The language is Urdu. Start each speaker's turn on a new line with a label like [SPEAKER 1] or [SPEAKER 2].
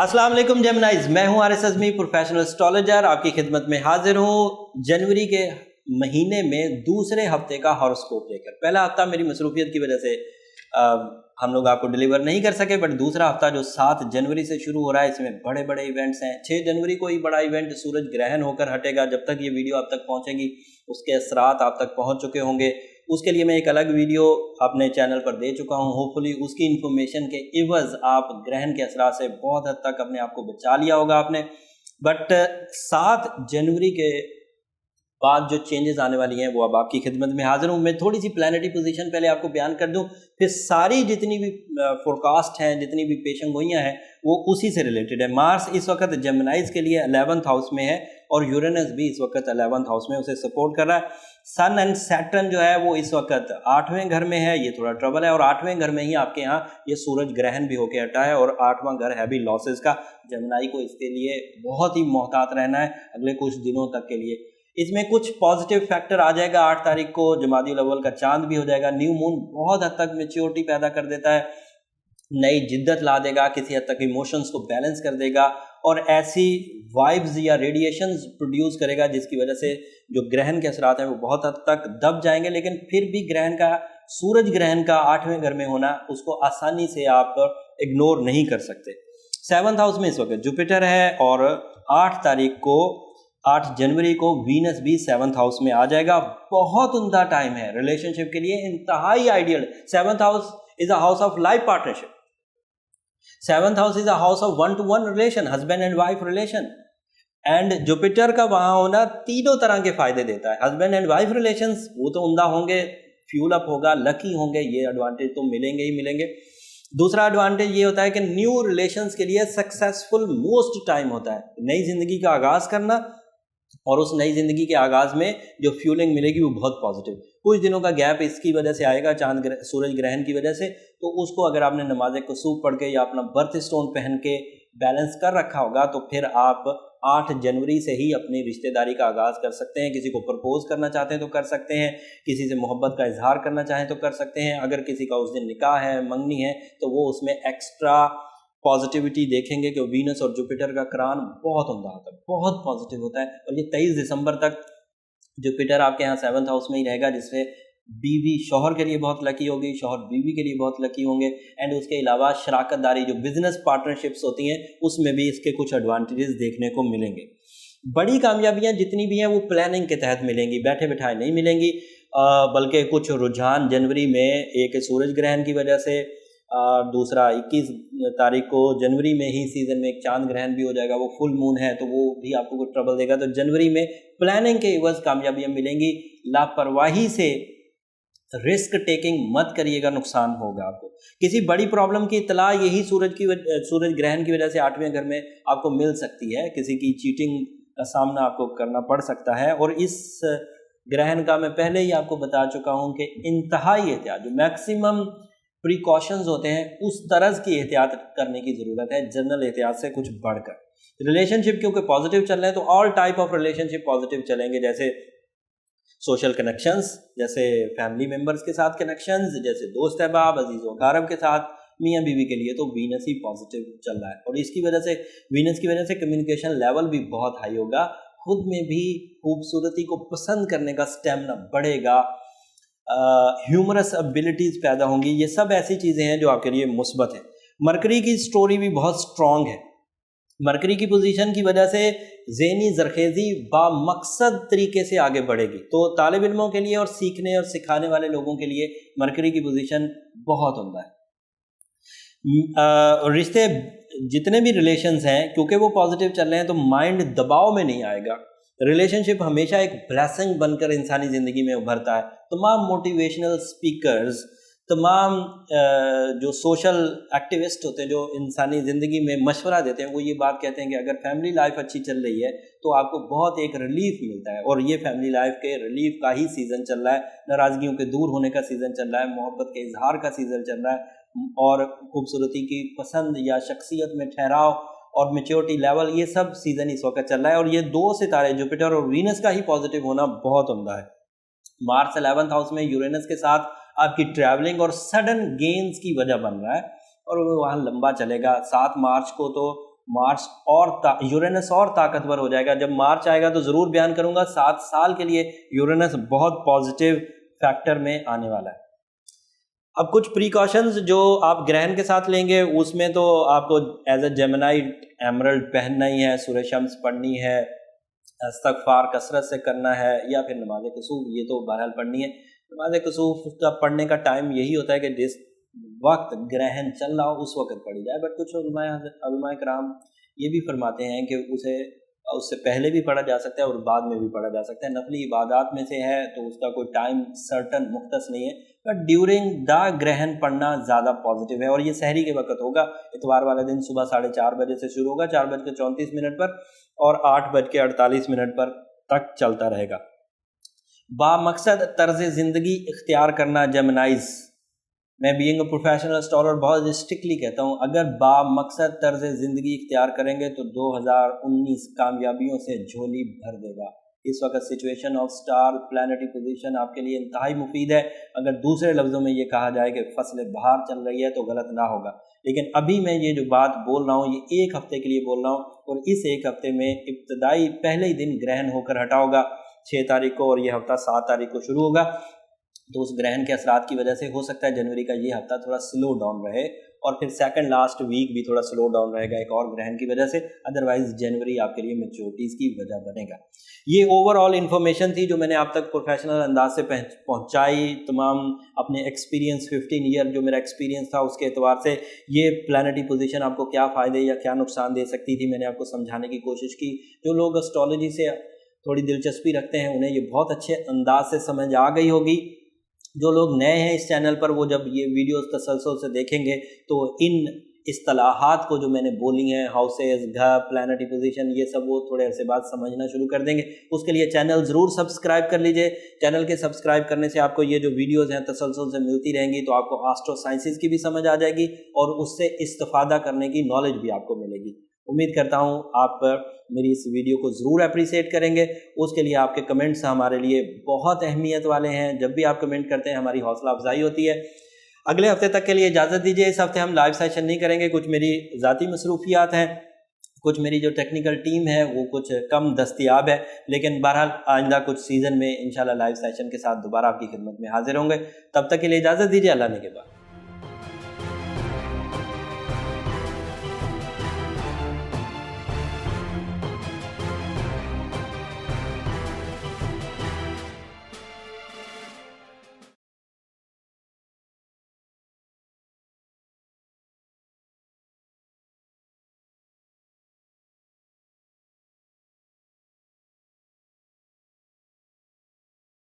[SPEAKER 1] السلام علیکم جیمنائز، میں ہوں آرس اعظمی، پروفیشنل اسٹرالوجر، آپ کی خدمت میں حاضر ہوں جنوری کے مہینے میں دوسرے ہفتے کا ہاروسکوپ لے کر۔ پہلا ہفتہ میری مصروفیت کی وجہ سے ہم لوگ آپ کو ڈیلیور نہیں کر سکے، بٹ دوسرا ہفتہ جو 7 جنوری سے شروع ہو رہا ہے اس میں بڑے بڑے ایونٹس ہیں۔ 6 جنوری کو ہی بڑا ایونٹ سورج گرہن ہو کر ہٹے گا۔ جب تک یہ ویڈیو آپ تک پہنچے گی اس کے اثرات آپ تک پہنچ چکے ہوں گے۔ اس کے لیے میں ایک الگ ویڈیو اپنے چینل پر دے چکا ہوں، ہوپ فلی اس کی انفارمیشن کے عوض آپ گرہن کے اثرات سے بہت حد تک اپنے آپ کو بچا لیا ہوگا آپ نے۔ بٹ 7 جنوری کے بعد جو چینجز آنے والی ہیں وہ اب آپ کی خدمت میں حاضر ہوں۔ میں تھوڑی سی پلانیٹری پوزیشن پہلے آپ کو بیان کر دوں، پھر ساری جتنی بھی فورکاسٹ ہیں، جتنی بھی پیشن گوئیاں ہیں وہ اسی سے ریلیٹڈ ہے۔ مارس اس وقت جیمنائز کے لیے 11th ہاؤس میں ہے اور یورینس بھی اس وقت 11th ہاؤس میں اسے سپورٹ کر رہا ہے۔ سن اینڈ سیٹرن جو ہے وہ اس وقت 8ویں گھر میں ہے، یہ تھوڑا ٹربل ہے، اور 8ویں گھر میں ہی آپ کے یہاں یہ سورج گرہن بھی ہو کے ہٹا ہے، اور 8واں گھر ہے بھی لاسز کا۔ جیمنائی کو اس کے لیے بہت ہی محتاط رہنا ہے اگلے کچھ دنوں تک کے لیے۔ اس میں کچھ پازیٹیو فیکٹر آ جائے گا۔ 8 تاریخ کو جمادی الاول کا چاند بھی ہو جائے گا۔ نیو مون بہت حد تک میچیورٹی پیدا کر دیتا ہے، نئی جدت لا دے گا، کسی حد تک ایموشنز کو بیلنس کر دے گا، اور ایسی وائبز یا ریڈیشنز پروڈیوس کرے گا جس کی وجہ سے جو گرہن کے اثرات ہیں وہ بہت حد تک دب جائیں گے۔ لیکن پھر بھی گرہن کا، سورج گرہن کا 8ویں گھر میں ہونا اس کو آسانی سے آپ اگنور نہیں کر سکتے۔ 7th ہاؤس میں اس وقت جوپیٹر ہے، اور 8 جنوری کو وینس بھی 7th ہاؤس میں آ جائے گا۔ بہت عمدہ ٹائم ہے ریلیشن شپ کے لیے، انتہائی ideal. 7th house is a house of life partnership. 7th house is a house of one-to-one relation, husband and wife relation, and Jupiter کا وہاں ہونا تینوں طرح کے فائدے دیتا ہے۔ husband and wife relations وہ تو عمدہ ہوں گے، فیول اپ ہوگا، لکی ہوں گے، یہ ایڈوانٹیج تو ملیں گے ہی ملیں گے۔ دوسرا ایڈوانٹیج یہ ہوتا ہے کہ نیو ریلیشنز کے لیے سکسیسفل موسٹ ٹائم ہوتا ہے، نئی زندگی کا آغاز کرنا، اور اس نئی زندگی کے آغاز میں جو فیولنگ ملے گی وہ بہت پازیٹیو۔ کچھ دنوں کا گیپ اس کی وجہ سے آئے گا، سورج گرہن کی وجہ سے، تو اس کو اگر آپ نے نماز کسوف پڑھ کے یا اپنا برتھ اسٹون پہن کے بیلنس کر رکھا ہوگا تو پھر آپ 8 جنوری سے ہی اپنی رشتہ داری کا آغاز کر سکتے ہیں۔ کسی کو پرپوز کرنا چاہتے ہیں تو کر سکتے ہیں، کسی سے محبت کا اظہار کرنا چاہیں تو کر سکتے ہیں، اگر کسی کا اس دن نکاح ہے، منگنی ہے، تو وہ اس میں ایکسٹرا پازیٹیوٹی دیکھیں گے کہ وینس اور جوپیٹر کا کران بہت عمدہ ہوتا ہے، بہت پازیٹیو ہوتا ہے۔ اور یہ 23 دسمبر تک جوپیٹر آپ کے یہاں 7th ہاؤس میں ہی رہے گا، جس سے بیوی شوہر کے لیے بہت لکی ہوگی، شوہر بیوی کے لیے بہت لکی ہوں گے۔ اینڈ اس کے علاوہ شراکت داری جو بزنس پارٹنرشپس ہوتی ہیں اس میں بھی اس کے کچھ ایڈوانٹیجز دیکھنے کو ملیں گے۔ بڑی کامیابیاں جتنی بھی ہیں وہ پلاننگ کے تحت ملیں گی، بیٹھے بٹھائے نہیں ملیں گی، بلکہ کچھ رجحان جنوری میں ایک سورج گرہن کی وجہ سے، دوسرا 21 تاریخ کو جنوری میں ہی سیزن میں ایک چاند گرہن بھی ہو جائے گا، وہ فل مون ہے تو وہ بھی آپ کو کوئی ٹربل دے گا۔ تو جنوری میں پلاننگ کے عوض کامیابیاں ملیں گی۔ لاپرواہی سے رسک ٹیکنگ مت کریے گا، نقصان ہوگا آپ کو۔ کسی بڑی پرابلم کی اطلاع یہی سورج گرہن کی وجہ سے 8ویں گھر میں آپ کو مل سکتی ہے، کسی کی چیٹنگ کا سامنا آپ کو کرنا پڑ سکتا ہے۔ اور اس گرہن کا میں پہلے ہی آپ کو بتا چکا ہوں کہ انتہائی احتیاط، جو میکسیمم پریکاشنز ہوتے ہیں اس طرز کی احتیاط کرنے کی ضرورت ہے، جنرل احتیاط سے کچھ بڑھ کر۔ ریلیشن شپ کیونکہ پازیٹیو چل رہے ہیں تو all type of relation ship positive چلیں گے، جیسے سوشل کنیکشنز، جیسے فیملی ممبرز کے ساتھ کنیکشنز، جیسے دوست احباب، عزیز و اقارب کے ساتھ، میاں بیوی کے لیے تو وینس ہی پازیٹیو چل رہا ہے، اور اس کی وجہ سے وینس کی وجہ سے کمیونیکیشن لیول بھی بہت ہائی ہوگا، خود میں بھی خوبصورتی کو پسند کرنے کا اسٹیمنا بڑھے گا، ہیومرس ابیلٹیز پیدا ہوں گی۔ یہ سب ایسی چیزیں ہیں جو آپ کے لیے مثبت ہیں۔ مرکری کی سٹوری بھی بہت سٹرونگ ہے۔ مرکری کی پوزیشن کی وجہ سے ذہنی زرخیزی با مقصد طریقے سے آگے بڑھے گی، تو طالب علموں کے لیے اور سیکھنے اور سکھانے والے لوگوں کے لیے مرکری کی پوزیشن بہت عمدہ ہے۔ رشتے جتنے بھی ریلیشنز ہیں کیونکہ وہ پازیٹیو چل رہے ہیں تو مائنڈ دباؤ میں نہیں آئے گا۔ ریلیشن شپ ہمیشہ ایک بلیسنگ بن کر انسانی زندگی میں ابھرتا ہے۔ تمام موٹیویشنل سپیکرز، تمام جو سوشل ایکٹیوسٹ ہوتے ہیں جو انسانی زندگی میں مشورہ دیتے ہیں، وہ یہ بات کہتے ہیں کہ اگر فیملی لائف اچھی چل رہی ہے تو آپ کو بہت ایک ریلیف ملتا ہے، اور یہ فیملی لائف کے ریلیف کا ہی سیزن چل رہا ہے، ناراضگیوں کے دور ہونے کا سیزن چل رہا ہے، محبت کے اظہار کا سیزن چل رہا ہے، اور خوبصورتی کی پسند یا شخصیت میں ٹھہراؤ اور میچورٹی لیول، یہ سب سیزن اس وقت چل رہا ہے۔ اور یہ 2 ستارے جوپیٹر اور وینس کا ہی پازیٹیو ہونا بہت عمدہ ہے۔ مارس 11th ہاؤس میں یورینس کے ساتھ آپ کی ٹریولنگ اور سڈن گینز کی وجہ بن رہا ہے، اور وہ وہاں لمبا چلے گا۔ 7 مارچ کو تو مارس اور یورینس اور طاقتور ہو جائے گا. جب مارچ آئے گا تو ضرور بیان کروں گا. 7 سال کے لیے یورینس بہت پازیٹیو فیکٹر میں آنے والا ہے. اب کچھ پریکاشنز جو آپ گرہن کے ساتھ لیں گے اس میں تو آپ کو ایز اے جیمنائی ایمرلڈ پہننا ہی ہے, سورہ شمس پڑھنی ہے, استغفار کثرت سے کرنا ہے, یا پھر نماز کسوف یہ تو بہرحال پڑھنی ہے. نماز کسوف کا پڑھنے کا ٹائم یہی ہوتا ہے کہ جس وقت گرہن چل رہا ہو اس وقت پڑھی جائے. بٹ کچھ علماء کرام یہ بھی فرماتے ہیں کہ اس سے پہلے بھی پڑھا جا سکتا ہے اور بعد میں بھی پڑھا جا سکتا ہے. نفلی عبادات میں سے ہے تو اس کا کوئی ٹائم سرٹن مختص نہیں ہے, بٹ ڈیورنگ دا گرہن پڑھنا زیادہ پازیٹیو ہے. اور یہ سحری کے وقت ہوگا, اتوار والے دن صبح 4:30 بجے سے شروع ہوگا 4:34 پر اور 8:48 پر تک چلتا رہے گا. با مقصد طرز زندگی اختیار کرنا جیمنائز, میں بینگ اے پروفیشنل اسٹالر بہت اسٹرکٹلی کہتا ہوں, اگر با مقصد طرز زندگی اختیار کریں گے تو 2019 کامیابیوں سے جھولی بھر دے گا. اس وقت situation of star planetary position آپ کے لیے انتہائی مفید ہے. اگر دوسرے لفظوں میں یہ کہا جائے کہ فصل بہار چل رہی ہے تو غلط نہ ہوگا, لیکن ابھی میں یہ جو بات بول رہا ہوں یہ 1 ہفتے کے لیے بول رہا ہوں, اور اس 1 ہفتے میں ابتدائی پہلے ہی دن گرہن ہو کر ہٹا ہوگا 6 تاریخ کو, اور یہ ہفتہ 7 تاریخ کو شروع ہوگا. تو اس گرہن کے اثرات کی وجہ سے ہو سکتا ہے جنوری کا یہ ہفتہ تھوڑا سلو ڈاؤن رہے, اور پھر سیکنڈ لاسٹ ویک بھی تھوڑا سلو ڈاؤن رہے گا ایک اور گرہن کی وجہ سے. ادروائز جنوری آپ کے لیے میچورٹیز کی وجہ بنے گا. یہ اوور آل انفارمیشن تھی جو میں نے آپ تک پروفیشنل انداز سے پہنچائی. تمام اپنے ایکسپیرینس 15 ایئر جو میرا ایکسپیرینس تھا اس کے اعتبار سے یہ پلانٹری پوزیشن آپ کو کیا فائدے یا کیا نقصان دے سکتی تھی, میں نے آپ کو سمجھانے کی کوشش کی. جو لوگ اسٹرالوجی سے تھوڑی دلچسپی رکھتے ہیں انہیں یہ بہت اچھے انداز سے سمجھ آ گئی ہوگی. جو لوگ نئے ہیں اس چینل پر وہ جب یہ ویڈیوز تسلسل سے دیکھیں گے تو ان اصطلاحات کو جو میں نے بولی ہیں, ہاؤسز, گھر, پلانٹری پوزیشن, یہ سب وہ تھوڑے عرصے بعد سمجھنا شروع کر دیں گے. اس کے لیے چینل ضرور سبسکرائب کر لیجئے. چینل کے سبسکرائب کرنے سے آپ کو یہ جو ویڈیوز ہیں تسلسل سے ملتی رہیں گی, تو آپ کو آسٹرو سائنسز کی بھی سمجھ آ جائے گی اور اس سے استفادہ کرنے کی نالج بھی آپ کو ملے گی. امید کرتا ہوں آپ میری اس ویڈیو کو ضرور اپریسیٹ کریں گے. اس کے لیے آپ کے کمنٹس ہمارے لیے بہت اہمیت والے ہیں. جب بھی آپ کمنٹ کرتے ہیں ہماری حوصلہ افزائی ہوتی ہے. اگلے ہفتے تک کے لیے اجازت دیجیے. اس ہفتے ہم لائیو سیشن نہیں کریں گے, کچھ میری ذاتی مصروفیات ہیں, کچھ میری جو ٹیکنیکل ٹیم ہے وہ کچھ کم دستیاب ہے, لیکن بہرحال آئندہ کچھ سیزن میں انشاءاللہ لائیو سیشن کے ساتھ دوبارہ آپ کی خدمت میں حاضر ہوں گے. تب تک کے لیے اجازت دیجیے. اللہ نے کے بعد.